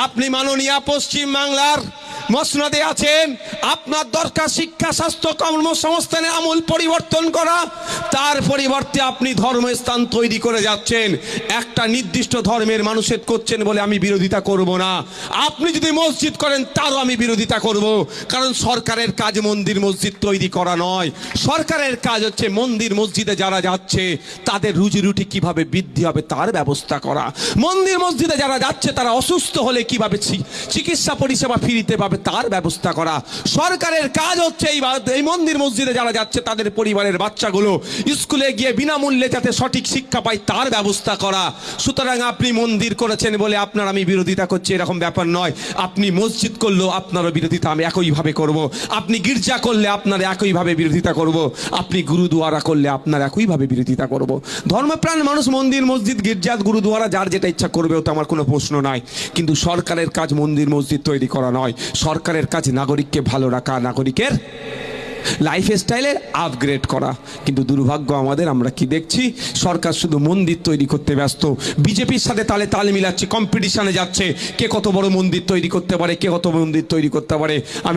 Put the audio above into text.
আপনি মাননীয় পশ্চিম বাংলার মসনদে আছেন, আপনার দরকার শিক্ষা স্বাস্থ্য কর্মসংস্থানের আমূল পরিবর্তন করা। তার পরিবর্তে আপনি ধর্মস্থান তৈরি করে যাচ্ছেন, একটা নির্দিষ্ট ধর্মের মানুষের করছেন বলে আমি বিরোধিতা করব না। আপনি যদি মসজিদ করেন তারও আমি বিরোধিতা করব, কারণ সরকারের কাজ মন্দির মসজিদ তৈরি করা নয়। সরকারের কাজ হচ্ছে মন্দির মসজিদে যারা যাচ্ছে তাদের রুজি রুটি কিভাবে বৃদ্ধি হবে তার ব্যবস্থা করা। মন্দির মসজিদে যারা যাচ্ছে তারা অসুস্থ হলে কিভাবে চিকিৎসা পরিষেবা ফ্রিতে পাবে তার ব্যবস্থা করা। সরকারের কাজ হচ্ছে এই মন্দির মসজিদে যারা যাচ্ছে তাদের পরিবারের বাচ্চাগুলো স্কুলে গিয়ে বিনামূল্যে যাতে সঠিক শিক্ষা পায় তার ব্যবস্থা করা। সুতরাং আপনি মন্দির করেছেন বলে আপনার আমি বিরোধিতা করছি এরকম ব্যাপার নয়। আপনি মসজিদ করলেও আপনারও বিরোধিতা আমি একইভাবে করব। আপনি গির্জা করলে আপনার একইভাবে বিরোধিতা করব। আপনি গুরুদুয়ারা করলে আপনার একইভাবে বিরোধিতা করব। ধর্মপ্রাণ মানুষ মন্দির মসজিদ গির্জা গুরুদুয়ারা যার যেটা ইচ্ছা করবে, ওটা আমার কোনো প্রশ্ন নাই। কিন্তু সরকারের কাজ মন্দির মসজিদ তৈরি করা নয়। সরকারের কাজ নাগরিককে ভালো রাখা, নাগরিকের লাইফ স্টাইলের আপগ্রেড করা। কিন্তু দুর্ভাগ্য আমাদের, আমরা কি দেখছি, সরকার শুধু মন্দির তৈরি করতে ব্যস্ত। বিজেপির সাথে তালে তাল মিলাচ্ছে, কম্পিটিশনে যাচ্ছে, কে কত বড় মন্দির তৈরি করতে পারে, কে কত মন্দির তৈরি করতে পারে।